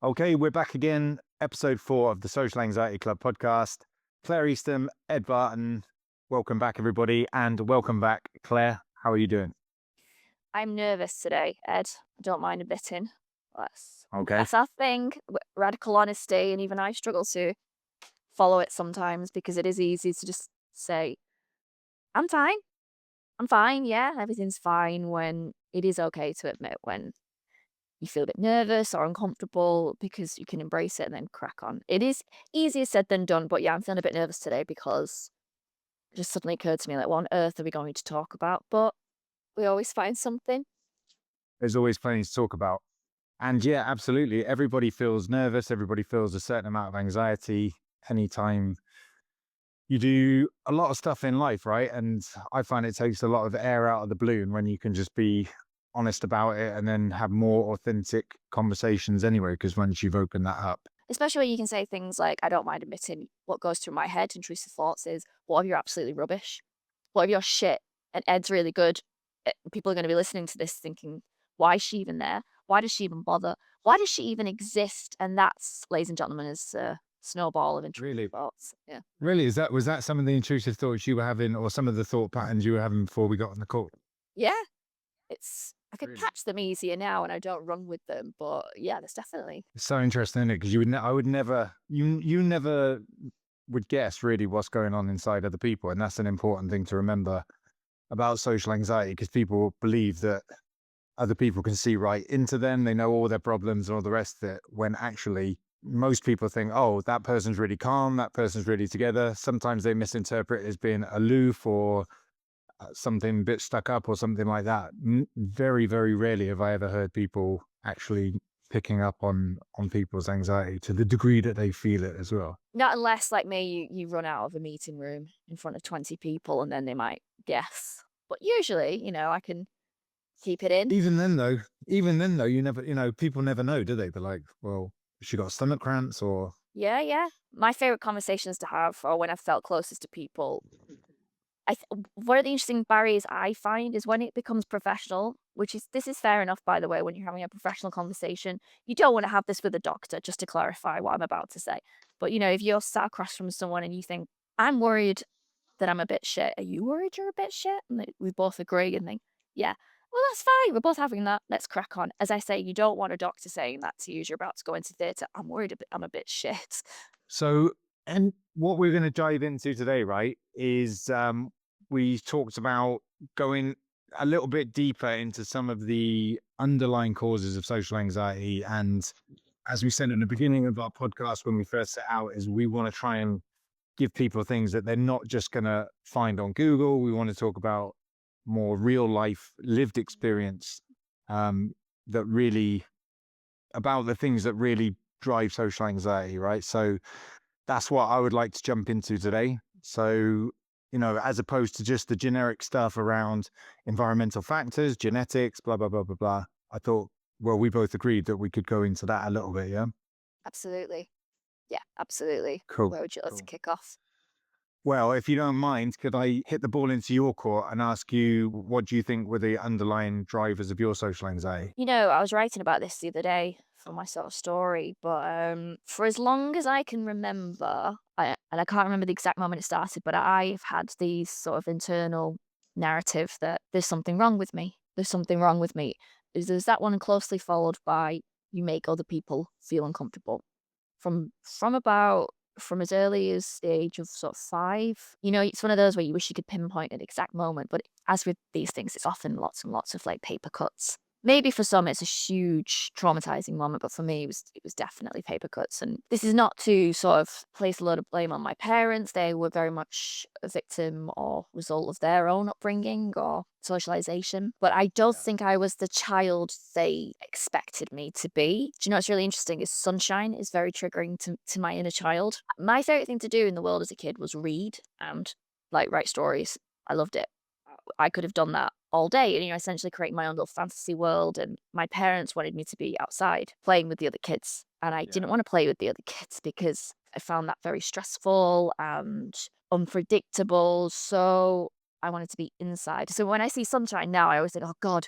Okay, we're back again. Episode 4 of the Social Anxiety Club podcast. Claire Eastham, Ed Barton. Welcome back, everybody. And welcome back, Claire. How are you doing? I'm nervous today, Ed. I don't mind admitting. That's Okay. that's our thing. Radical honesty, and even I struggle to follow it sometimes because it is easy to just say, "I'm fine. I'm fine. Yeah, everything's fine." When it is okay to admit when you feel a bit nervous or uncomfortable because you can embrace it and then crack on. It is easier said than done, but yeah, I'm feeling a bit nervous today because it just suddenly occurred to me like, what on earth are we going to talk about? But we always find something. There's always plenty to talk about. And yeah, absolutely. Everybody feels nervous. Everybody feels a certain amount of anxiety anytime you do a lot of stuff in life, right? And I find it takes a lot of air out of the balloon when you can just be honest about it and then have more authentic conversations anyway, because once you've opened that up. Especially when you can say things like, "I don't mind admitting what goes through my head." Intrusive thoughts is, "What if you're absolutely rubbish? What if you're shit and Ed's really good?" People are gonna be listening to this thinking, "Why is she even there? Why does she even bother? Why does she even exist?" And that's, ladies and gentlemen, is a snowball of intrusive Really? thoughts. Yeah. Really? Was that some of the intrusive thoughts you were having or some of the thought patterns you were having before we got on the call? Yeah, it's I could Really? catch them easier now and I don't run with them, but yeah, there's definitely. It's so interesting, isn't it? Because I would never, you never would guess really what's going on inside other people. And that's an important thing to remember about social anxiety because people believe that other people can see right into them. They know all their problems and all the rest of it. When actually, most people think, oh, that person's really calm. That person's really together. Sometimes they misinterpret it as being aloof or something a bit stuck up or something like that. Very, very rarely have I ever heard people actually picking up on people's anxiety to the degree that they feel it as well. Not unless, like me, you run out of a meeting room in front of 20 people and then they might guess. But usually, I can keep it in. Even then though, you never, people never know, do they? They're like, well, she got stomach cramps or Yeah, yeah. My favorite conversations to have are when I've felt closest to people. One of the interesting barriers I find is when it becomes professional, which is this is fair enough, by the way, when you're having a professional conversation. You don't want to have this with a doctor, just to clarify what I'm about to say. But if you're sat across from someone and you think, I'm worried that I'm a bit shit. Are you worried you're a bit shit? And we both agree and think, yeah, well, that's fine. We're both having that. Let's crack on. As I say, you don't want a doctor saying that to you as you're about to go into theatre. I'm worried I'm a bit shit. so. And what we're going to dive into today, right, is we talked about going a little bit deeper into some of the underlying causes of social anxiety. And as we said in the beginning of our podcast when we first set out, is we want to try and give people things that they're not just going to find on Google. We want to talk about more real life lived experience um, that really about the things that really drive social anxiety, right? So that's what I would like to jump into today. So, as opposed to just the generic stuff around environmental factors, genetics, blah, blah, blah, blah, blah. I thought, well, we both agreed that we could go into that a little bit. Yeah. Absolutely. Yeah, absolutely. Cool. Where would you like to Cool. kick off? Well, if you don't mind, could I hit the ball into your court and ask you what do you think were the underlying drivers of your social anxiety? I was writing about this the other day for my sort of story, but for as long as I can remember, and I can't remember the exact moment it started, but I've had these sort of internal narrative that there's something wrong with me. There's something wrong with me. There's that one closely followed by you make other people feel uncomfortable. From as early as the age of sort of 5, it's one of those where you wish you could pinpoint an exact moment, but as with these things, it's often lots and lots of, like, paper cuts. Maybe for some, it's a huge traumatizing moment, but for me, it was definitely paper cuts, and this is not to sort of place a load of blame on my parents. They were very much a victim or result of their own upbringing or socialization, but I don't Yeah. think I was the child they expected me to be. Do you know what's really interesting is sunshine is very triggering to my inner child. My favorite thing to do in the world as a kid was read and, like, write stories. I loved it. I could have done that all day and, essentially create my own little fantasy world, and my parents wanted me to be outside playing with the other kids, and I Yeah. didn't wanna play with the other kids because I found that very stressful and unpredictable, so I wanted to be inside. So when I see sunshine now, I always think, "Oh god,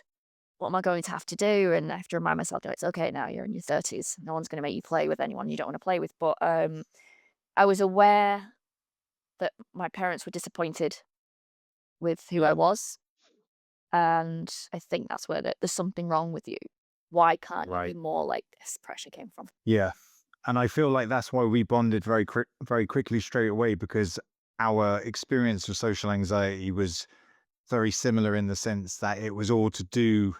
what am I going to have to do? And I have to remind myself that it's okay now, you're in your 30s. No one's going to make you play with anyone you don't want to play with. But I was aware that my parents were disappointed with who I was. And I think that's where there's something wrong with you. Why can't you be Right. more like this? Pressure came from. Yeah. And I feel like that's why we bonded very quickly straight away, because our experience of social anxiety was very similar in the sense that it was all to do,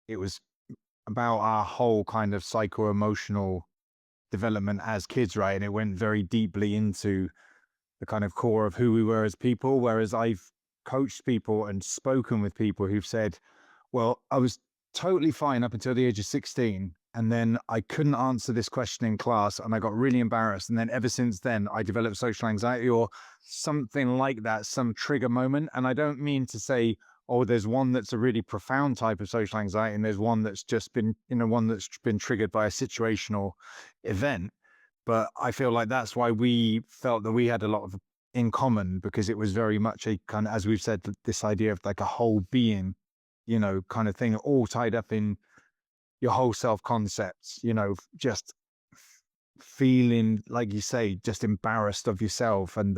it was about our whole kind of psycho emotional development as kids, right? And it went very deeply into the kind of core of who we were as people. Whereas I've coached people and spoken with people who've said, well, I was totally fine up until the age of 16. And then I couldn't answer this question in class and I got really embarrassed. And then ever since then, I developed social anxiety or something like that, some trigger moment. And I don't mean to say, oh, there's one that's a really profound type of social anxiety and there's one that's just been, one that's been triggered by a situational event. But I feel like that's why we felt that we had a lot of in common, because it was very much a kind of, as we've said, this idea of like a whole being, kind of thing, all tied up in your whole self concepts, just feeling, like you say, just embarrassed of yourself, and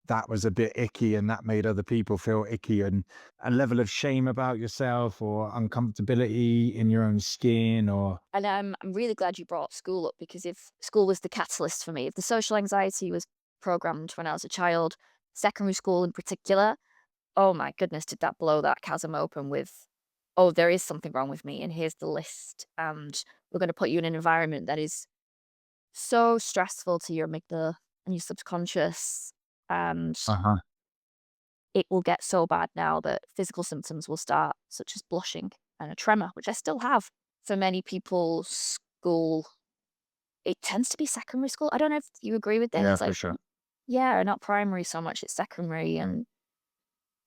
that was a bit icky and that made other people feel icky, and a level of shame about yourself or uncomfortability in your own skin or And I'm really glad you brought school up because if school was the catalyst for me, if the social anxiety was programmed when I was a child, secondary school in particular, oh my goodness, did that blow that chasm open with, oh, there is something wrong with me, and here's the list. And we're going to put you in an environment that is so stressful to your amygdala and your subconscious. And uh-huh. it will get so bad now that physical symptoms will start, such as blushing and a tremor, which I still have. For many people, school, it tends to be secondary school. I don't know if you agree with Yeah, this. for Like, sure. yeah, not primary so much, it's secondary. And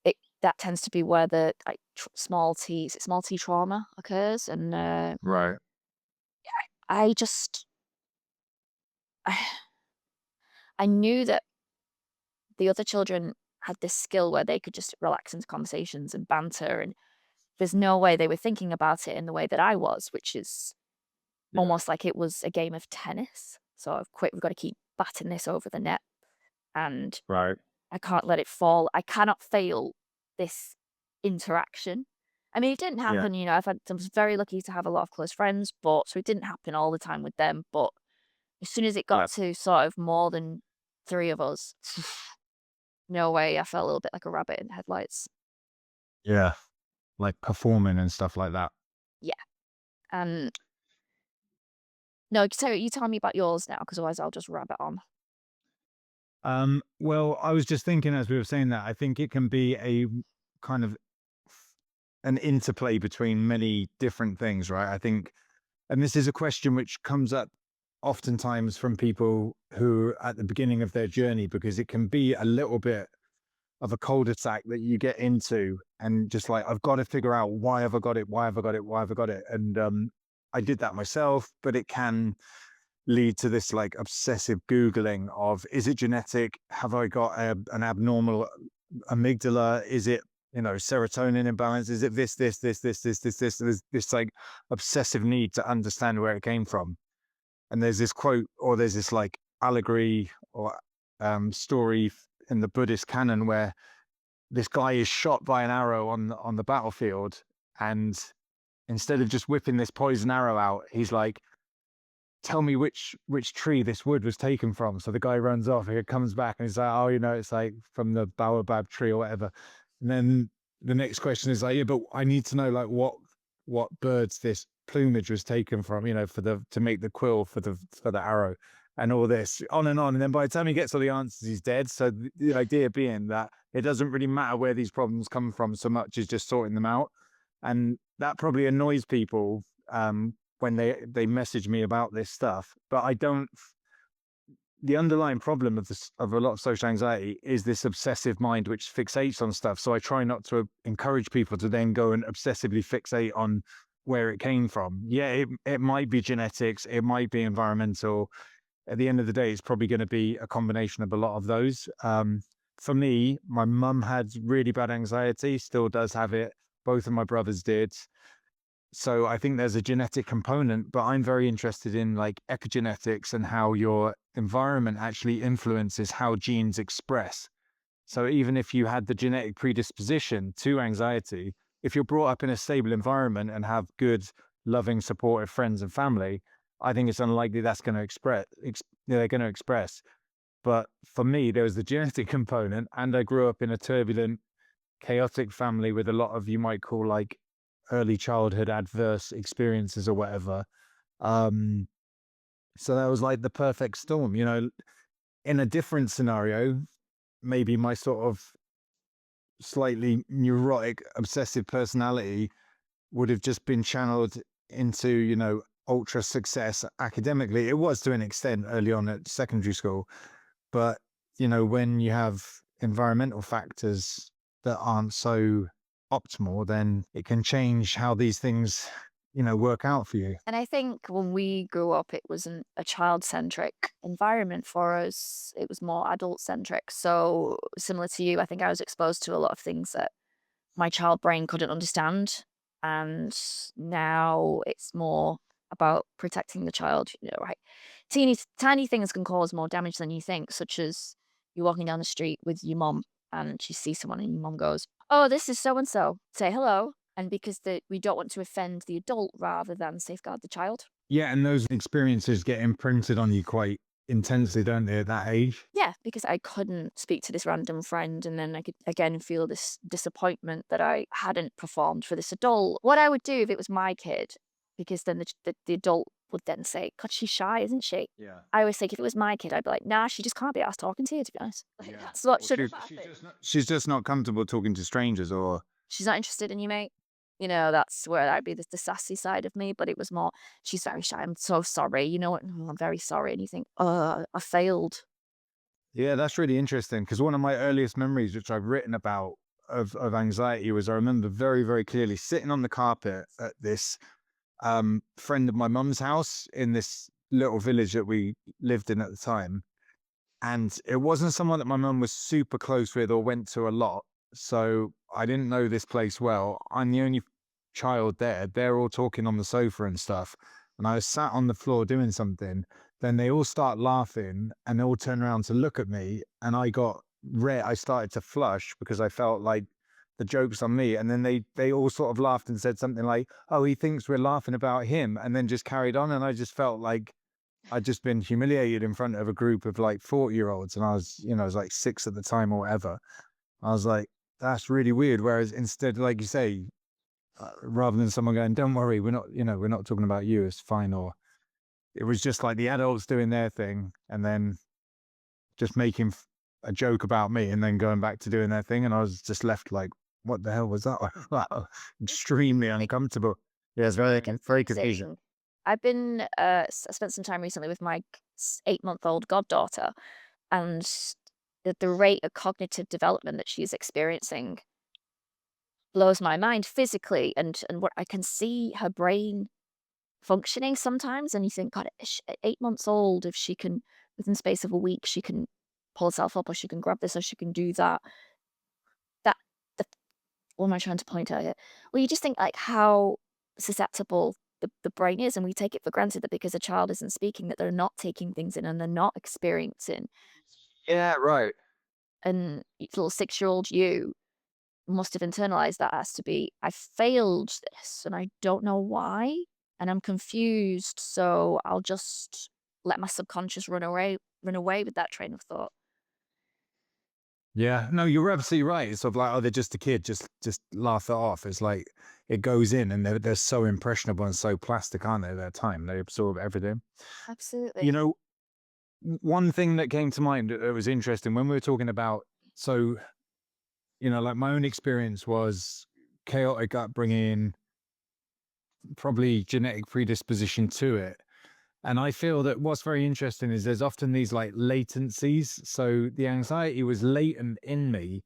it that tends to be where the like small t trauma occurs. And Right. I just, I, I knew that the other children had this skill where they could just relax into conversations and banter. And there's no way they were thinking about it in the way that I was, which is Yeah. almost like it was a game of tennis. So I've quit. We've got to keep batting this over the net, and Right. I can't let it fall. I cannot fail this interaction. I mean, it didn't Yeah. happen. I was very lucky to have a lot of close friends, but so it didn't happen all the time with them. But as soon as it Yeah. got to sort of more than three of us, no way. I felt a little bit like a rabbit in headlights. Yeah. Like performing and stuff like that. Yeah. And no, so you tell me about yours now, because otherwise I'll just rabbit on. Well, I was just thinking as we were saying that, I think it can be a kind of an interplay between many different things, right? I think, and this is a question which comes up oftentimes from people who are at the beginning of their journey, because it can be a little bit of a cul-de-sac that you get into and just like, I've got to figure out why have I got it? Why have I got it? Why have I got it? And I did that myself, but it can lead to this like obsessive Googling of, is it genetic? Have I got an abnormal amygdala? Is it, serotonin imbalance? Is it this? There's this like obsessive need to understand where it came from. And there's this quote, or there's this like allegory or story in the Buddhist canon where this guy is shot by an arrow on the battlefield, and instead of just whipping this poison arrow out, he's like, tell me which tree this wood was taken from. So the guy runs off, he comes back and he's like, oh, it's like from the baobab tree or whatever. And then the next question is like, yeah, but I need to know like what birds this plumage was taken from, for the to make the quill for the arrow and all this on and on. And then by the time he gets all the answers, he's dead. So the idea being that it doesn't really matter where these problems come from so much as just sorting them out. And that probably annoys people when they message me about this stuff. But I don't. The underlying problem of this of a lot of social anxiety is this obsessive mind which fixates on stuff. So I try not to encourage people to then go and obsessively fixate on where it came from. Yeah, it might be genetics, it might be environmental. At the end of the day, it's probably going to be a combination of a lot of those. For me, my mum had really bad anxiety, still does have it. Both of my brothers did. So I think there's a genetic component, but I'm very interested in like epigenetics and how your environment actually influences how genes express. So even if you had the genetic predisposition to anxiety, if you're brought up in a stable environment and have good, loving, supportive friends and family, I think it's unlikely that's going to they're going to express. But for me, there was the genetic component, and I grew up in a turbulent, chaotic family with a lot of you might call like early childhood adverse experiences or whatever. Um, so that was like the perfect storm, you know. In a different scenario, maybe my sort of slightly neurotic, obsessive personality would have just been channeled into, you know, ultra success academically. It was to an extent early on at secondary school, but you know, when you have environmental factors that aren't so optimal, then it can change how these things, you know, work out for you. And I think when we grew up, it wasn't a child-centric environment for us. It was more adult-centric. So similar to you, I think I was exposed to a lot of things that my child brain couldn't understand. And now it's more about protecting the child, you know, right? Teeny, tiny things can cause more damage than you think, such as you're walking down the street with your mom and you see someone and your mom goes, "Oh, this is so and so. Say hello." And because we don't want to offend the adult rather than safeguard the child. Yeah, and those experiences get imprinted on you quite intensely, don't they, at that age? Yeah, because I couldn't speak to this random friend, and then I could again feel this disappointment that I hadn't performed for this adult. What I would do if it was my kid, because then the adult would then say, "God, she's shy, isn't she?" Yeah. I always think if it was my kid, I'd be like, "Nah, she just can't be asked talking to you, to be honest." Like, Yeah. that's what Or should have happened. she's just not comfortable talking to strangers or She's not interested in you, mate. You know, that's where I'd be the sassy side of me, but it was more, she's very shy. I'm so sorry. You know what? "Oh, I'm very sorry." And you think, I failed. yeah, that's really interesting because one of my earliest memories, which I've written about of anxiety, was I remember very, very clearly sitting on the carpet at this friend of my mum's house in this little village that we lived in at the time. And it wasn't someone that my mum was super close with or went to a lot. So I didn't know this place well. I'm the only child there. They're all talking on the sofa and stuff. And I was sat on the floor doing something. Then they all start laughing and they all turn around to look at me. And I got red. I started to flush because I felt like the joke's on me. And then they all sort of laughed and said something like, "Oh, he thinks we're laughing about him," and then just carried on. And I just felt like I'd just been humiliated in front of a group of like 40-year-olds, and I was, you know, I was like 6 at the time or whatever. I was like, that's really weird. Whereas instead, like you say, rather than someone going, "Don't worry, we're not, you know, we're not talking about you, it's fine," or it was just like the adults doing their thing and then just making a joke about me and then going back to doing their thing. And I was just left like, what the hell was that? Wow, extremely uncomfortable. Yeah, it's very confusing. Confusing. I've been, I spent some time recently with my 8-month-old goddaughter, and the rate of cognitive development that she's experiencing blows my mind physically, and what I can see her brain functioning sometimes, and you think, "God, at 8 months old, if she can, within space of a week, she can pull herself up, or she can grab this, or she can do that." That the what am I trying to point out here? Well, you just think, like, how susceptible the brain is, and we take it for granted that because a child isn't speaking, that they're not taking things in and they're not experiencing. Yeah, right. And little 6-year-old you must have internalized that as to be, "I failed this, and I don't know why, and I'm confused, so I'll just let my subconscious run away with that train of thought." Yeah, no, you're absolutely right. It's sort of like, oh, they're just a kid, just laugh it off. It's like it goes in and they're so impressionable and so plastic, aren't they, at their time? They absorb everything. You Absolutely. know, one thing that came to mind that was interesting when we were talking about, so, you know, like my own experience was chaotic upbringing, probably genetic predisposition to it. And I feel that what's very interesting is there's often these like latencies. So the anxiety was latent in me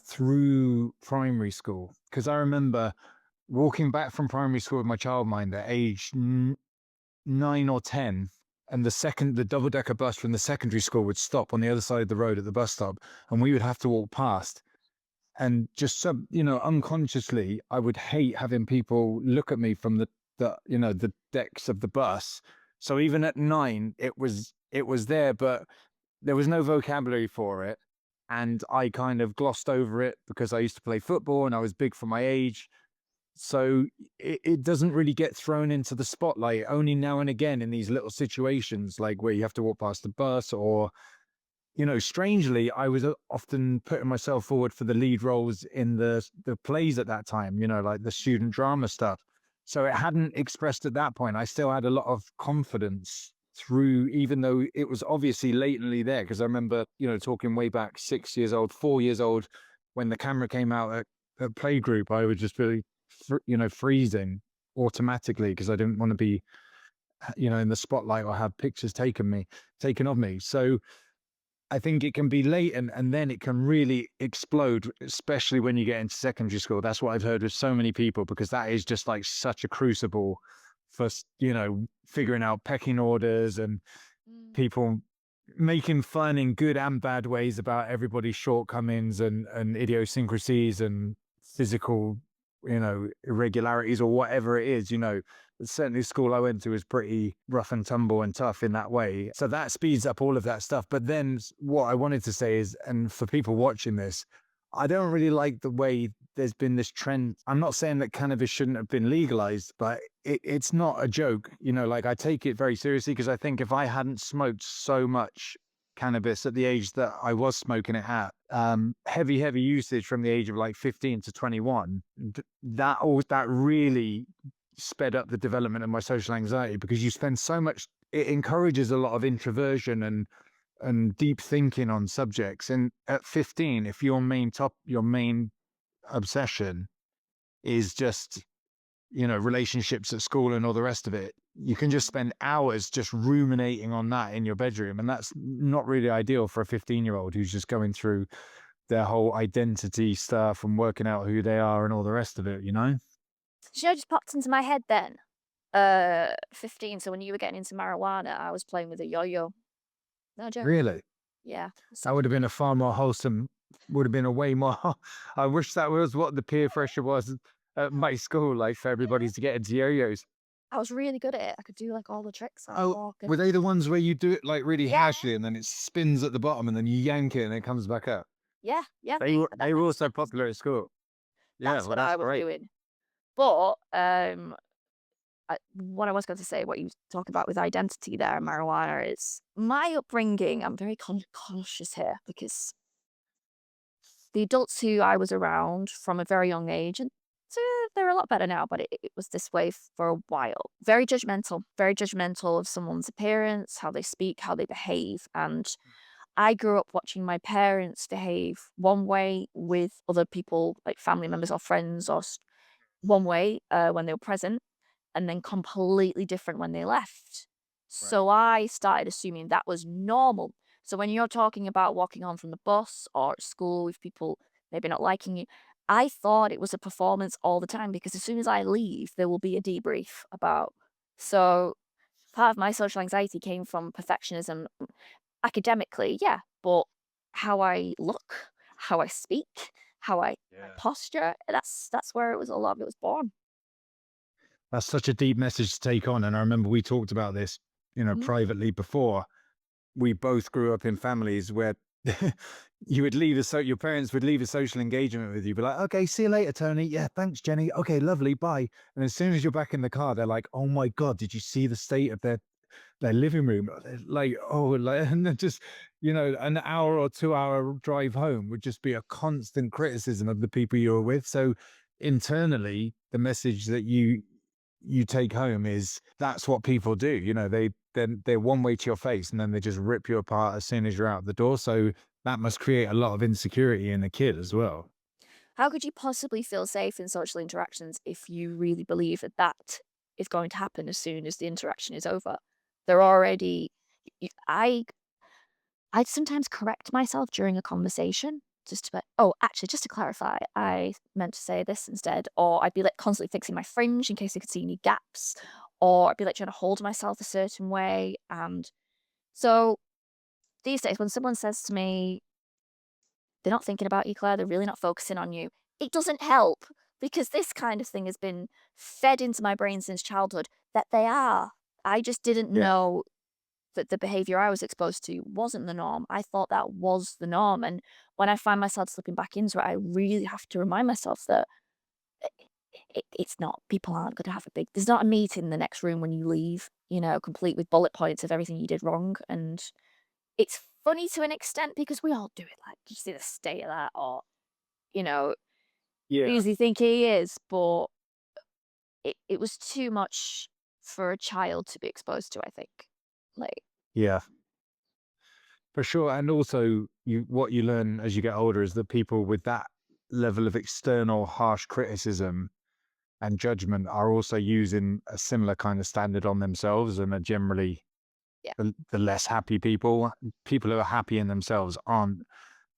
through primary school. Because I remember walking back from primary school with my childminder at age 9 or 10, and the double decker bus from the secondary school would stop on the other side of the road at the bus stop, and we would have to walk past. and just unconsciously, I would hate having people look at me from the decks of the bus. So even at 9, it was there, but there was no vocabulary for it. And I kind of glossed over it because I used to play football and I was big for my age. So it doesn't really get thrown into the spotlight only now and again in these little situations, like where you have to walk past the bus, or strangely, I was often putting myself forward for the lead roles in the plays at that time, like the student drama stuff. So it hadn't expressed at that point. I still had a lot of confidence through, even though it was obviously latently there. Because I remember, talking way back 6 years old, 4 years old, when the camera came out at playgroup, I would just really, freezing automatically because I didn't want to be, in the spotlight or have pictures taken of me. So I think it can be latent and then it can really explode, especially when you get into secondary school. That's what I've heard with so many people, because that is just like such a crucible for, figuring out pecking orders and Mm. people making fun in good and bad ways about everybody's shortcomings and idiosyncrasies and physical, irregularities or whatever it is. Certainly the school I went to was pretty rough and tumble and tough in that way. So that speeds up all of that stuff. But then what I wanted to say is, and for people watching this, I don't really like the way there's been this trend. I'm not saying that cannabis shouldn't have been legalized, but it's not a joke. Like, I take it very seriously, because I think if I hadn't smoked so much cannabis at the age that I was smoking it at, heavy usage from the age of like 15 to 21, that really sped up the development of my social anxiety, because you spend so much. It encourages a lot of introversion and deep thinking on subjects. And at 15, if your main obsession is just, relationships at school and all the rest of it, you can just spend hours just ruminating on that in your bedroom. And that's not really ideal for a 15-year-old who's just going through their whole identity stuff and working out who they are and all the rest of it. Do you know, just popped into my head then. 15, so when you were getting into marijuana, I was playing with a yo-yo. No joke. Really? Yeah. That would have been a far more wholesome, would have been a way more. I wish that was what the peer pressure was at my school, like for everybody to get into yo-yos. I was really good at it. I could do, like, all the tricks, like Oh, walking. were they the ones where you do it like really Yeah, harshly and then it spins at the bottom and then you yank it and it comes back up? yeah, yeah. They were That they were that's also popular at school. Yeah, that's well, what that's I was great. doing. But, what I was going to say, what you talk about with identity there and marijuana is my upbringing. I'm very cautious here because the adults who I was around from a very young age, and so they're a lot better now, but it was this way for a while. Very judgmental of someone's appearance, how they speak, how they behave. And I grew up watching my parents behave one way with other people, like family members or friends, one way when they were present, and then completely different when they left. Right. So I started assuming that was normal. So when you're talking about walking home from the bus or at school with people maybe not liking you, I thought it was a performance all the time because as soon as I leave, there will be a debrief about. So part of my social anxiety came from perfectionism academically, yeah, but how I look, how I speak, how I my Yeah. posture, that's where it was a lot of it was born. That's such a deep message to take on. And I remember we talked about this, Mhm. privately before. We both grew up in families where you would leave your parents would leave a social engagement with you, be like, okay, see you later, Tony. Yeah, thanks, Jenny. Okay, lovely, bye. And as soon as you're back in the car, they're like, oh my God, did you see the state of their living room? Like, oh, like, and then just, an hour or 2 hour drive home would just be a constant criticism of the people you were with. So internally, the message that you take home is that's what people do. They're one way to your face and then they just rip you apart as soon as you're out the door. So that must create a lot of insecurity in a kid as well. How could you possibly feel safe in social interactions if you really believe that that is going to happen as soon as the interaction is over? They're already I'd sometimes correct myself during a conversation just to be like, "Oh, actually, just to clarify, I meant to say this instead," or I'd be, like, constantly fixing my fringe in case I could see any gaps, or I'd be, like, trying to hold myself a certain way, and so these days when someone says to me, They're not thinking about you, Claire. They're really not focusing on you. It doesn't help because this kind of thing has been fed into my brain since childhood that they are. I just didn't Yeah. know that the behavior I was exposed to wasn't the norm. I thought that was the norm. And when I find myself slipping back into it, I really have to remind myself that it's not, people aren't going to have a big, there's not a meeting in the next room when you leave, complete with bullet points of everything you did wrong. And it's funny to an extent because we all do it. Like, you see the state of that, or, you know, who Yeah. does he think he is? But it was too much for a child to be exposed to, I think. Like, Yeah. For sure. And also what you learn as you get older is that people with that level of external harsh criticism and judgment are also using a similar kind of standard on themselves and are generally yeah. the less happy people. People who are happy in themselves aren't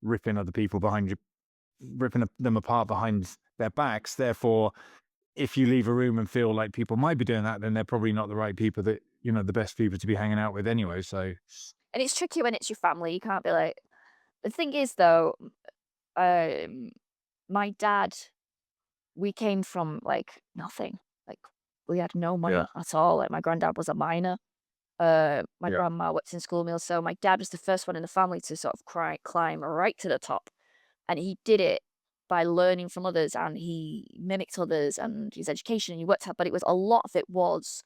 ripping other people behind you, ripping them apart behind their backs. Therefore, if you leave a room and feel like people might be doing that, then they're probably not the right people that, the best people to be hanging out with anyway. So, And it's tricky when it's your family. You can't be like, the thing is though, um, my dad, we came from like nothing. Like, we had no yeah, money at all. Like, my granddad was a miner. My yeah, grandma worked in school meals. So my dad was the first one in the family to sort of climb right to the top. And he did it by learning from others, and he mimicked others and his education, and he worked hard, but it was, a lot of it was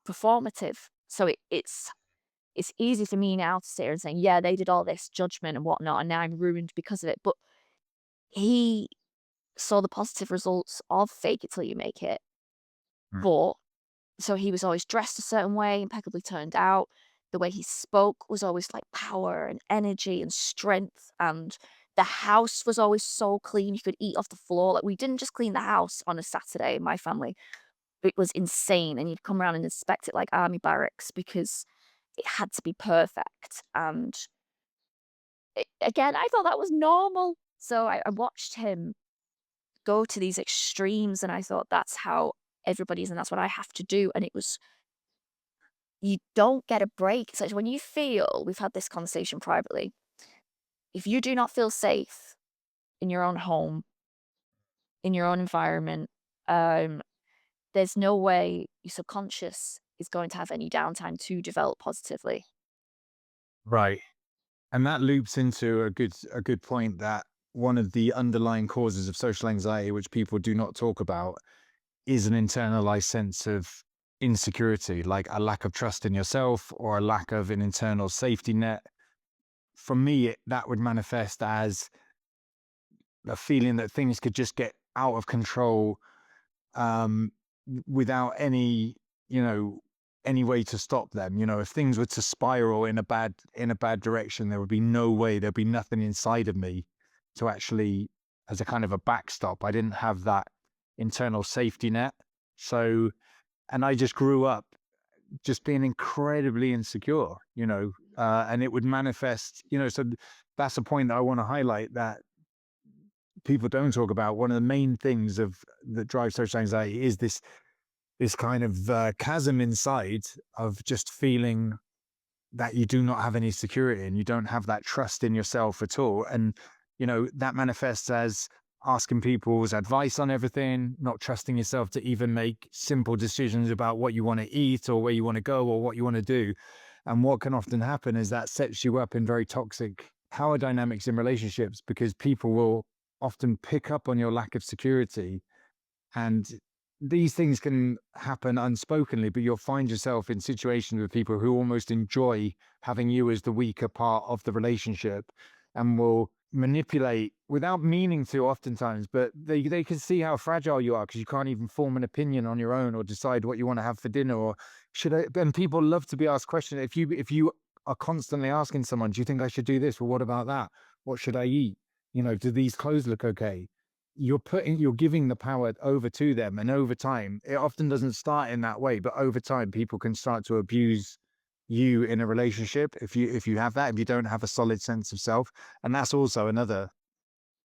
performative. So it's easy for me now to sit here and say, yeah, they did all this judgment and whatnot, and now I'm ruined because of it. But he saw the positive results of fake it till you make it. mm, But so he was always dressed a certain way, impeccably turned out. The way he spoke was always like power and energy and strength. And the house was always so clean. You could eat off the floor. Like, we didn't just clean the house on a Saturday, my family. It was insane. And you'd come around and inspect it like army barracks because it had to be perfect. And again, I thought that was normal. So I watched him go to these extremes, and I thought that's how everybody's, and that's what I have to do. And it was, you don't get a break. It's like when you feel, we've had this conversation privately, if you do not feel safe in your own home, in your own environment, um, there's no way your subconscious is going to have any downtime to develop positively. right. And that loops into a good point that one of the underlying causes of social anxiety, which people do not talk about, is an internalized sense of insecurity, like a lack of trust in yourself or a lack of an internal safety net. For me, that would manifest as a feeling that things could just get out of control, without you know, any way to stop them. If things were to spiral in a bad direction, there would be no way, there'd be nothing inside of me to actually, as a kind of a backstop. I didn't have that internal safety net. So, and I just grew up just being incredibly insecure, and it would manifest, that's a point that I want to highlight that people don't talk about. One of the main things that drives social anxiety is this kind of chasm inside of just feeling that you do not have any security and you don't have that trust in yourself at all. And, that manifests as asking people's advice on everything, not trusting yourself to even make simple decisions about what you want to eat or where you want to go or what you want to do. And what can often happen is that sets you up in very toxic power dynamics in relationships because people will often pick up on your lack of security, and these things can happen unspokenly, but you'll find yourself in situations with people who almost enjoy having you as the weaker part of the relationship and will manipulate without meaning to oftentimes, but they can see how fragile you are because you can't even form an opinion on your own or decide what you want to have for dinner or should I, and people love to be asked questions. If you are constantly asking someone, do you think I should do this? Well, what about that? What should I eat? Do these clothes look okay? You're giving the power over to them, and over time it often doesn't start in that way, but over time people can start to abuse you in a relationship if you have that, if you don't have a solid sense of self. And that's also another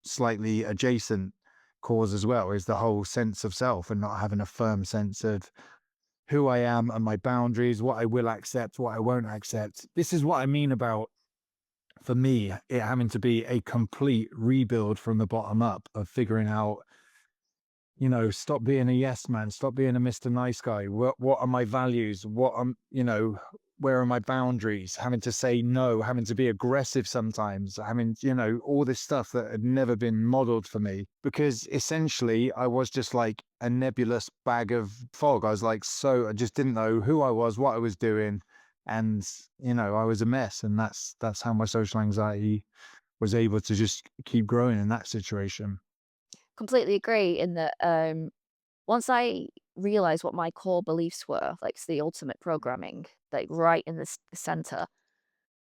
slightly adjacent cause as well, is the whole sense of self and not having a firm sense of who I am and my boundaries, what I will accept, what I won't accept. This is what I mean about for me, it having to be a complete rebuild from the bottom up of figuring out, stop being a yes man, stop being a Mr. Nice Guy. What are my values? Where are my boundaries? Having to say no, having to be aggressive sometimes, having, all this stuff that had never been modeled for me. Because essentially I was just like a nebulous bag of fog. I was like, so I just didn't know who I was, what I was doing. And, I was a mess. And that's how my social anxiety was able to just keep growing in that situation. Completely agree in that, once I realized what my core beliefs were, like, it's the ultimate programming, like, right in the center,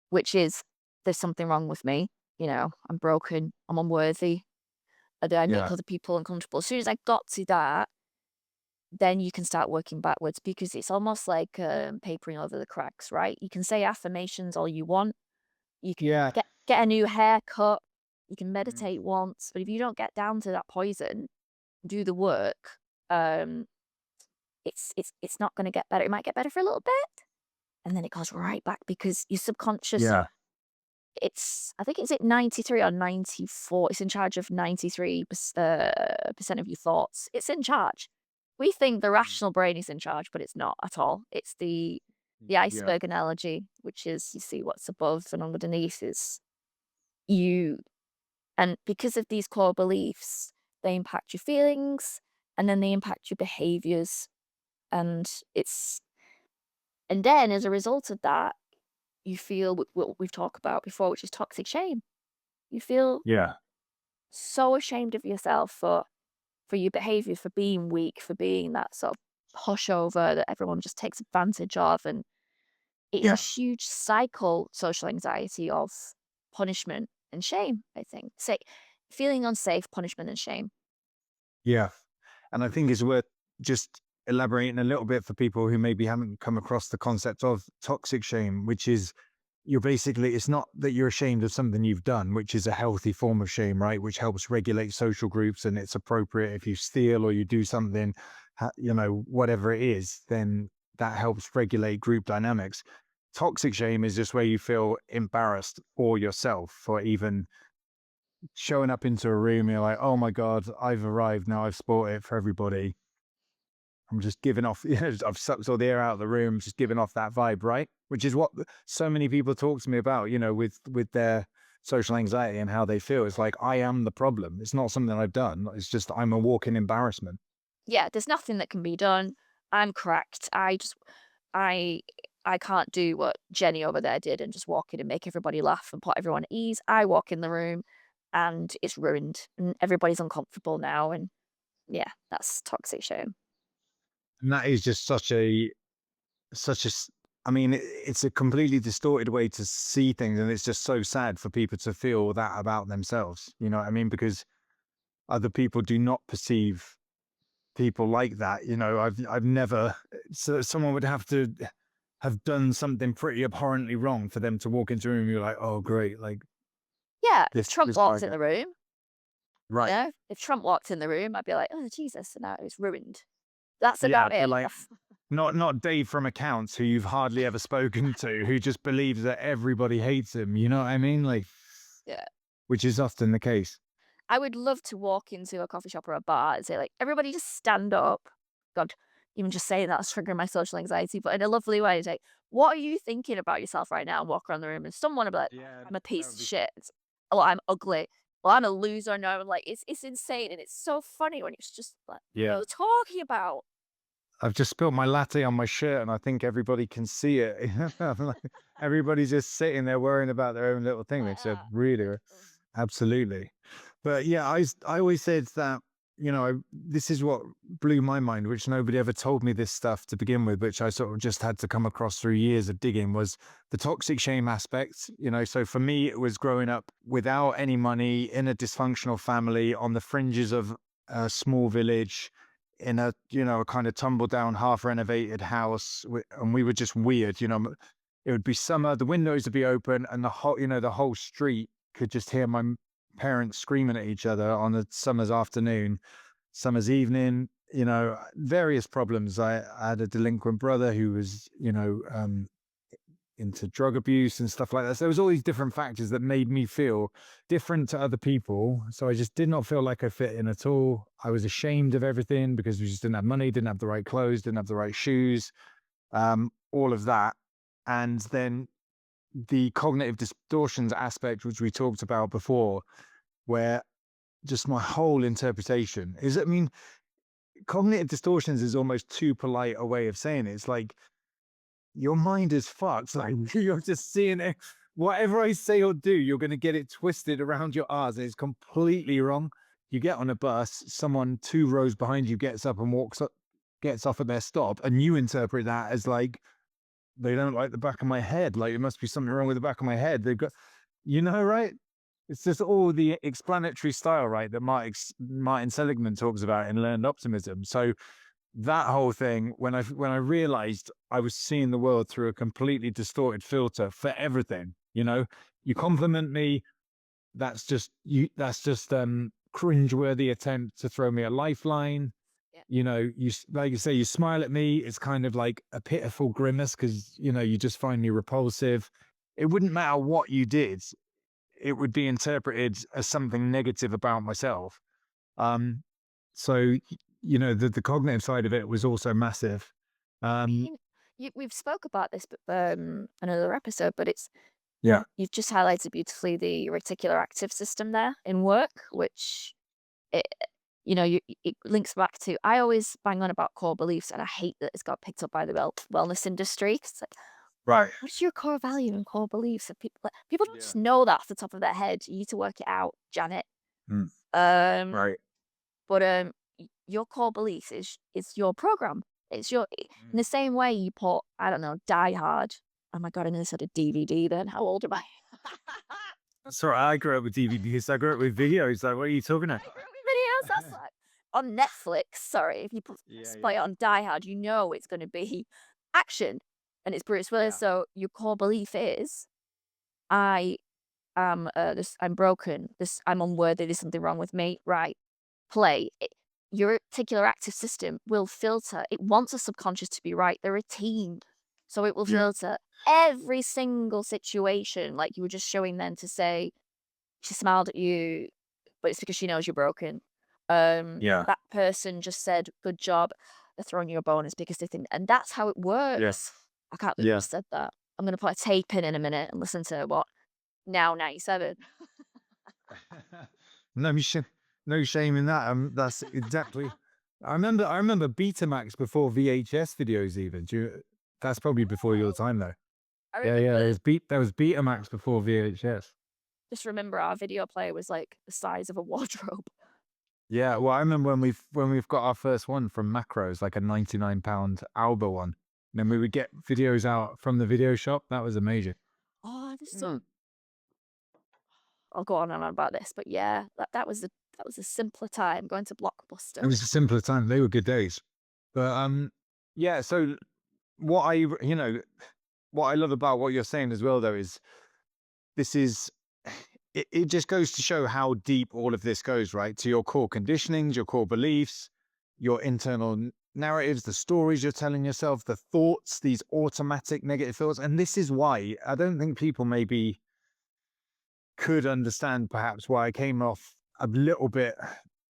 which is, "There's something wrong with me," "I'm broken, I'm unworthy, I make Yeah. other people uncomfortable." As soon as I got to that, then you can start working backwards because it's almost like, papering over the cracks, right? You can say affirmations all you want, you can Yeah. get a new haircut, you can Mm. meditate once, but if you don't get down to that poison, do the work, um, it's not gonna get better. It might get better for a little bit, and then it goes right back because your subconscious, Yeah. I think it's at 93 or 94, it's in charge of 93 percent of your thoughts. It's in charge. We think the Mm. rational brain is in charge, but it's not at all. It's the Yeah. iceberg analogy, which is you see what's above and underneath is you. And because of these core beliefs, they impact your feelings and then they impact your behaviors. And it's and then as a result of that, you feel what we've talked about before, which is toxic shame. You feel Yeah. so ashamed of yourself for your behavior, for being weak, for being that sort of pushover that everyone just takes advantage of. And it's a Yeah. huge cycle, social anxiety of punishment and shame, I think. Say feeling unsafe, punishment and shame. Yeah. And I think it's worth just elaborating a little bit for people who maybe haven't come across the concept of toxic shame, which is it's not that you're ashamed of something you've done, which is a healthy form of shame, right? Which helps regulate social groups and it's appropriate if you steal or you do something, whatever it is, then that helps regulate group dynamics. Toxic shame is just where you feel embarrassed for yourself for even showing up into a room. You're like, oh my God, I've arrived now. I've spoiled it for everybody. I'm just giving off, I've sucked all the air out of the room, just giving off that vibe, right? Which is what so many people talk to me about, with their social anxiety and how they feel. It's like I am the problem. It's not something I've done. It's just I'm a walking embarrassment. Yeah, there's nothing that can be done. I'm cracked. I I can't do what Jenny over there did and just walk in and make everybody laugh and put everyone at ease. I walk in the room and it's ruined and everybody's uncomfortable now. And yeah, that's toxic shame. And that is just such a, I mean, it's a completely distorted way to see things. And it's just so sad for people to feel that about themselves. You know what I mean? Because other people do not perceive people like that. I've never, so someone would have to have done something pretty abhorrently wrong for them to walk into a room. You're like, oh, great. Like Yeah, if Trump this guy. walked in the room, Right. if Trump walked in the room, I'd be like, oh Jesus, and now it's ruined. That's Yeah. about But it. like, not Dave from accounts who you've hardly ever spoken to, who just believes that everybody hates him. You know what I mean? Like, Yeah. which is often the case. I would love to walk into a coffee shop or a bar and say, like, "Everybody just stand up." God, even just saying that's triggering my social anxiety, but in a lovely way. It's like, "What are you thinking about yourself right now?" And walk around the room, and someone will be like, Yeah. "I'm a That piece would of be shit." Oh, I'm ugly. Well, I'm a loser. No, like it's insane, and it's so funny when it's just like, "What are yeah. you talking about?" I've just spilled my latte on my shirt and I think everybody can see it. Everybody's just sitting there worrying about their own little thing. Like, It's a ah, really, like, ugh. absolutely. But yeah, I always said that, this is what blew my mind, which nobody ever told me this stuff to begin with, which I sort of just had to come across through years of digging was the toxic shame aspect. So for me, it was growing up without any money in a dysfunctional family on the fringes of a small village in a kind of tumble down, half renovated house. And we were just weird, it would be summer, the windows would be open and the whole street could just hear my parents screaming at each other on a summer's afternoon, summer's evening, various problems. I had a delinquent brother who was, into drug abuse and stuff like that. So there was all these different factors that made me feel different to other people. So I just did not feel like I fit in at all. I was ashamed of everything because we just didn't have money, didn't have the right clothes, didn't have the right shoes, all of that. And then the cognitive distortions aspect, which we talked about before, where just my whole interpretation is, I mean, cognitive distortions is almost too polite a way of saying it. It's like your mind is fucked. Like you're just seeing it. Whatever I say or do, you're going to get it twisted around your eyes. It's completely wrong. You get on a bus, someone 2 rows behind you gets up and walks up, gets off at their stop, and you interpret that as like they don't like the back of my head. Like it must be something wrong with the back of my head. They've got, right? It's just all the explanatory style, right? That Martin Seligman talks about in Learned Optimism. So that whole thing, when I realized I was seeing the world through a completely distorted filter for everything, you compliment me, that's just cringeworthy attempt to throw me a lifeline. Yeah. Like you say, you smile at me, it's kind of like a pitiful grimace because you just find me repulsive. It wouldn't matter what you did, it would be interpreted as something negative about myself. Um, so the cognitive side of it was also massive. I Um, mean, we've spoke about this, but another episode, but it's yeah, you've just highlighted beautifully the reticular active system there in work, which it it links back to. I always bang on about core beliefs, and I hate that it's got picked up by the wellness industry. 'Cause it's like, right. what is your core value and core beliefs? And people don't Yeah. just know that off the top of their head. You need to work it out, Janet. Mm, Um, right. but your core beliefs is your program. It's your in Mm. the same way you put, I don't know, Die Hard. Oh my god, I nearly said a DVD then. How old am I? That's all right. I grew up with DVDs. I grew up with videos. Like, what are you talking I about? grew up with videos. That's like on Netflix. Sorry, if you Yeah, play yeah, it on Die Hard, you know it's going to be action, and it's Bruce Willis. yeah, So your core belief is, I am this. I'm broken. This. I'm unworthy. There's something wrong with me. Right. Play. Your reticular active system will filter. It wants a subconscious to be right. They're a team, so it will yeah, filter every single situation. Like you were just showing then to say she smiled at you, but it's because she knows you're broken. yeah, That person just said, "Good job." They're throwing you a bonus because they think, and that's how it yeah, works. I can't believe I yeah. just said that. I'm gonna put a tape in a minute and listen to what now 97. No, no shame in that. That's exactly. I remember Betamax before VHS videos. Even that's probably before your Wow. time though. I Yeah, yeah. remember. There was Betamax before VHS. Just remember our video player was like the size of a wardrobe. Yeah, well, I remember when we've got our first one from Macros, like a £99 Alba one. And then we would get videos out from the video shop. That was amazing. Oh, this so. Mm. I'll go on and on about this, but yeah, that was a simpler time going to It Blockbuster. was a simpler time. They were good days. But yeah. So what I you know what I love about what you're saying as well, though, is this is it just goes to show how deep all of this goes, right? To your core conditionings, your core beliefs, your internal narratives, the stories you're telling yourself, the thoughts, these automatic negative thoughts. And this is why I don't think people maybe could understand perhaps why I came off a little bit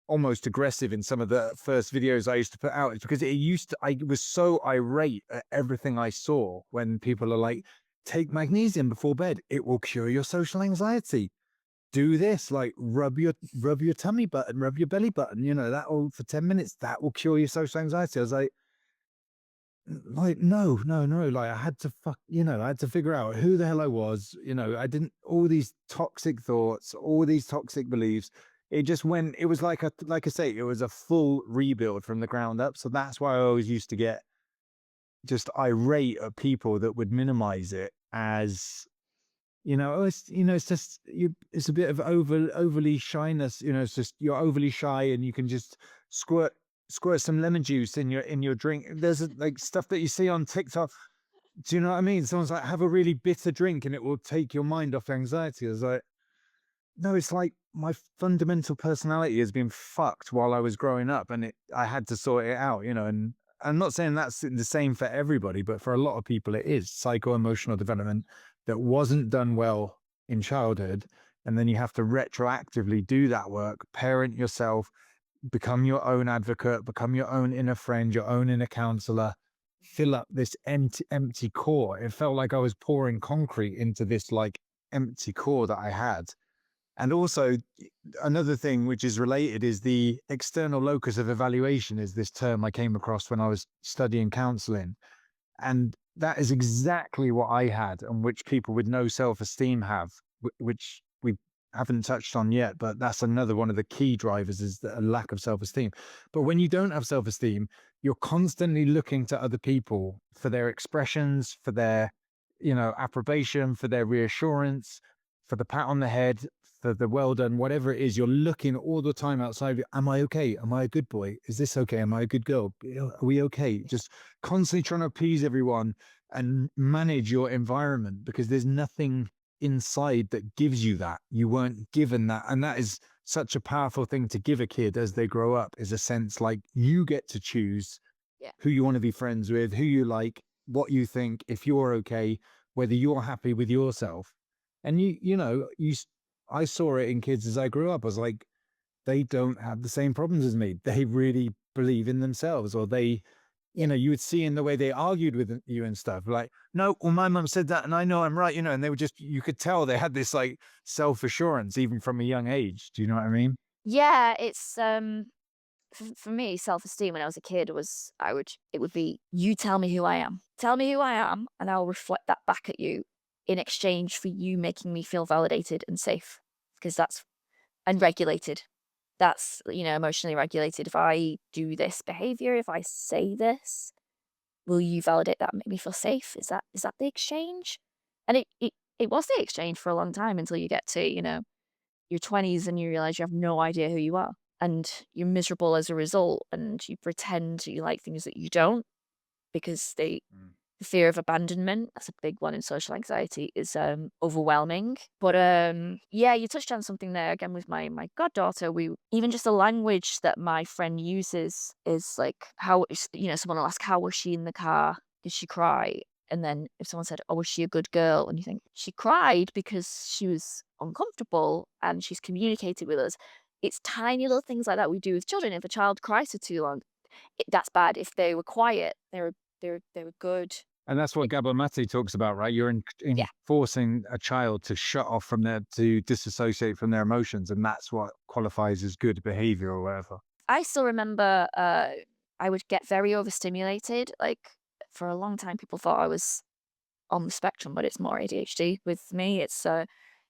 almost aggressive in some of the first videos I used to put out. It's because I was so irate at everything I saw when people are like, take magnesium before bed, it will cure your social anxiety. Do this, like rub your tummy button, rub your belly button, that will for 10 minutes, that will cure your social anxiety. I was like, no, no, no. Like I had to figure out who the hell I was. I didn't, all these toxic thoughts, all these toxic beliefs. It was like I say, it was a full rebuild from the ground up. So that's why I always used to get just irate at people that would minimize it as, oh, it's just it's a bit of overly shyness. It's just you're overly shy and you can just squirt some lemon juice in your drink. There's like stuff that you see on TikTok. Do you know what I mean? Someone's like, have a really bitter drink and it will take your mind off anxiety. I was like, no, it's like my fundamental personality has been fucked while I was growing up, and I had to sort it out. And I'm not saying that's the same for everybody, but for a lot of people, it is psycho emotional development that wasn't done well in childhood. And then you have to retroactively do that work, parent yourself, become your own advocate, become your own inner friend, your own inner counselor, fill up this empty core. It felt like I was pouring concrete into this like empty core that I had. And also, another thing which is related is the external locus of evaluation, is this term I came across when I was studying counseling. And that is exactly what I had, and which people with no self esteem have, which we haven't touched on yet. But that's another one of the key drivers, is a lack of self esteem. But when you don't have self esteem, you're constantly looking to other people for their expressions, for their, approbation, for their reassurance, for the pat on the head, for the well done, whatever it is. You're looking all the time outside of you. Am I okay? Am I a good boy? Is this okay? Am I a good girl? Are we okay? Just constantly trying to appease everyone and manage your environment, because there's nothing inside that gives you that. You weren't given that. And that is such a powerful thing to give a kid as they grow up, is a sense like you get to choose Yeah. who you want to be friends with, who you like, what you think, if you're okay, whether you're happy with yourself. And I saw it in kids as I grew up. I was like, they don't have the same problems as me. They really believe in themselves, or they, Yeah. you would see in the way they argued with you and stuff, like, no, well, my mum said that and I know I'm right, and they were just, you could tell they had this like self assurance even from a young age. Do you know what I mean? Yeah, it's for me, self-esteem when I was a kid was it would be, you tell me who I am. Tell me who I am, and I'll reflect that back at you in exchange for you making me feel validated and safe. Because that's and regulated. That's, emotionally regulated. If I do this behavior, if I say this, will you validate that and make me feel safe? Is that the exchange? And it was the exchange for a long time until you get to, your 20s and you realize you have no idea who you are. And you're miserable as a result, and you pretend you like things that you don't because Mm. the fear of abandonment, that's a big one in social anxiety, is, overwhelming. But, yeah, you touched on something there again with my goddaughter. We even just the language that my friend uses is like, someone will ask, "How was she in the car? Did she cry?" And then if someone said, "Oh, was she a good girl?" And you think, "She cried because she was uncomfortable, and she's communicated with us." It's tiny little things like that we do with children. If a child cries for too long, that's bad. If they were quiet, they were good. And that's what Gabor Mate talks about, right? You're Yeah. in forcing a child to shut off from to disassociate from their emotions, and that's what qualifies as good behavior or whatever. I still remember, I would get very overstimulated, like, for a long time, people thought I was on the spectrum, but it's more ADHD with me. It's,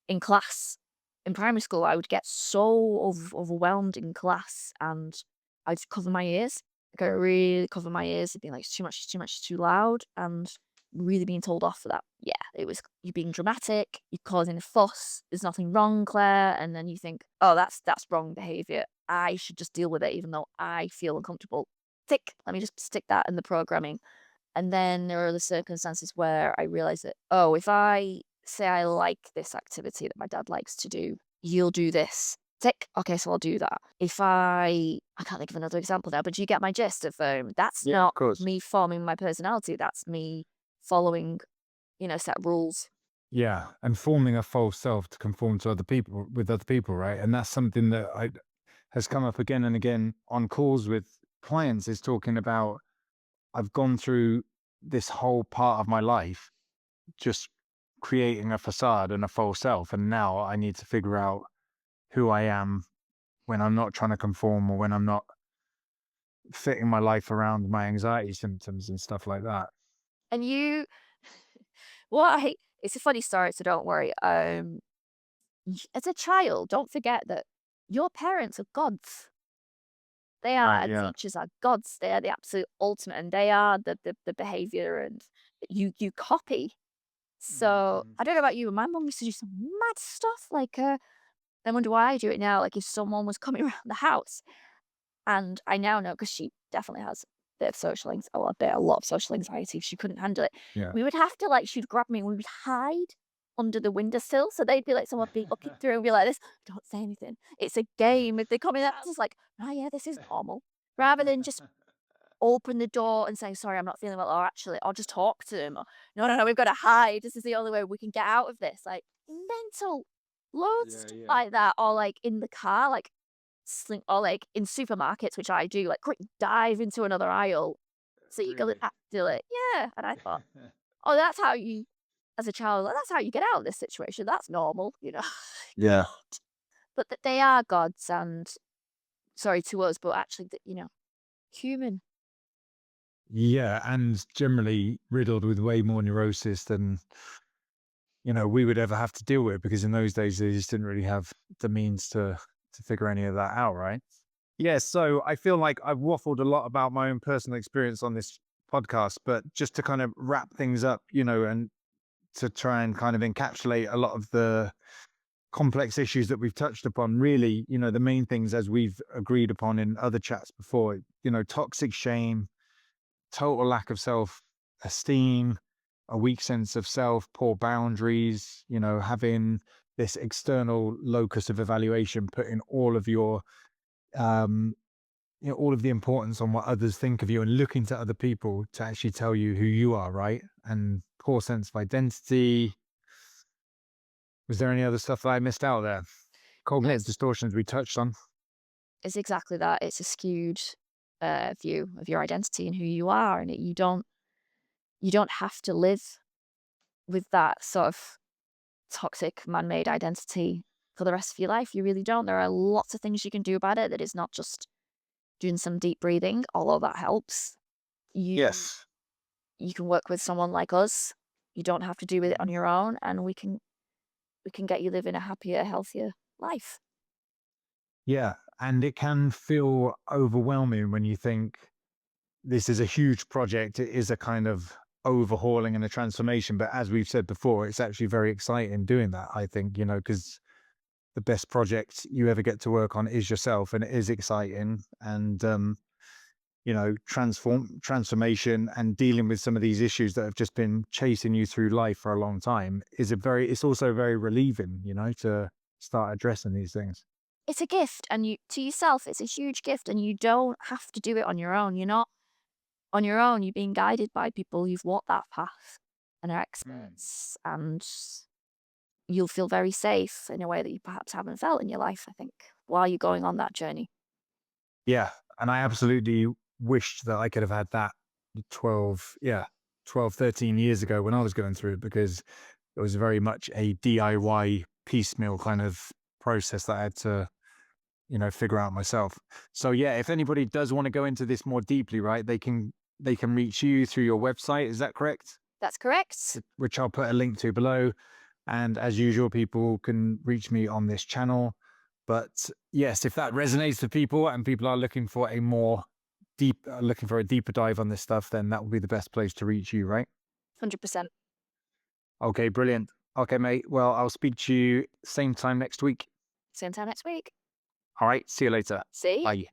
in class, in primary school, I would get so overwhelmed in class, and I'd cover my ears. Like, I really cover my ears. It'd be like, it's too much, it's too loud," and really being told off for that. Yeah, it was, "You're being dramatic, you're causing a fuss, there's nothing wrong, Claire," and then you think, "Oh, that's wrong behavior. I should just deal with it even though I feel uncomfortable. Tick, let me just stick that in the programming." And then there are the circumstances where I realize that, oh, if I say I like this activity that my dad likes to do, you'll do this. Tick. Okay, so I'll do that. If I can't think of another example now, but you get my gist of, that's Yeah, of not course. me forming my personality. That's me following, set rules. Yeah, and forming a false self to conform to other people, with other people, right? And that's something that I has come up again and again on calls with clients, is talking about, I've gone through this whole part of my life just creating a facade and a false self, and now I need to figure out who I am when I'm not trying to conform, or when I'm not fitting my life around my anxiety symptoms and stuff like that. And well, it's a funny story, so don't worry. As a child, don't forget that your parents are gods. They Right, are yeah. teachers are gods. They are the absolute ultimate, and they are the behavior and you copy. So Mhm. I don't know about you, but my mum used to do some mad stuff. Like, I wonder why I do it now. Like, if someone was coming around the house, and I now know because she definitely has a bit of a lot of social anxiety. She couldn't handle it. Yeah. We would have to like, she'd grab me and we would hide under the windowsill. So they'd be like, someone be looking through and be like this, "Don't say anything. It's a game." If they come in, the house, it's like, "Oh yeah, this is normal," rather than just open the door and say, "Sorry, I'm not feeling well," or actually, or just talk to him, or, "No, no, no, we've gotta hide. This is the only way we can get out of this." Like, mental. Loads of Yeah, stuff yeah. like that, or, like, in the car, like, slink or, like, in supermarkets, which I do, like, quick dive into another aisle so you can Really? do it. Yeah, and I thought, "Oh, that's how you as a child, like, that's how you get out of this situation. That's normal," you know? Yeah. But that they are gods and sorry to us, but actually, human. Yeah, and generally riddled with way more neurosis than, we would ever have to deal with, because in those days they just didn't really have the means to figure any of that out, right? Yeah, so I feel like I've waffled a lot about my own personal experience on this podcast, but just to kind of wrap things up, and to try and kind of encapsulate a lot of the complex issues that we've touched upon, really, the main things, as we've agreed upon in other chats before, toxic shame, total lack of self esteem, a weak sense of self, poor boundaries, having this external locus of evaluation, putting all of your, um, all of the importance on what others think of you, and looking to other people to actually tell you who you are, right? And poor sense of identity. Was there any other stuff that I missed out there? Cognitive It's distortions we touched on. it's exactly that. It's a skewed, view of your identity and who you are, and you don't have to live with that sort of toxic man-made identity for the rest of your life. You really don't. There are lots of things you can do about it that is not just doing some deep breathing, although that helps. You Yes. you can work with someone like us. You don't have to do it on Mhm. your own, and we can get you living a happier, healthier life. Yeah. And it can feel overwhelming when you think this is a huge project. It is a kind of overhauling and a transformation. But as we've said before, it's actually very exciting doing that, I think, because the best project you ever get to work on is yourself, and it is exciting. And, transformation and dealing with some of these issues that have just been chasing you through life for a long time it's also very relieving, to start addressing these things. It's a gift, and you to yourself, it's a huge gift, and you don't have to do it on your own. You're not on your own. You're being guided by people who've walked that path and are Mm. experts, and you'll feel very safe in a way that you perhaps haven't felt in your life, I think, while you're going on that journey. Yeah, and I absolutely wished that I could have had that 12, 13 years ago when I was going through it, because it was very much a DIY piecemeal kind of process that I had to, figure out myself. So yeah, if anybody does want to go into this more deeply, right, they can reach you through your website. Is that correct? That's correct. Which I'll put a link to below. And as usual, people can reach me on this channel. But yes, if that resonates with people and people are looking for looking for a deeper dive on this stuff, then that will be the best place to reach you, right? 100%. Okay, brilliant. Okay, mate. Well, I'll speak to you same time next week. Same time next week. All right. See you later. See? Bye.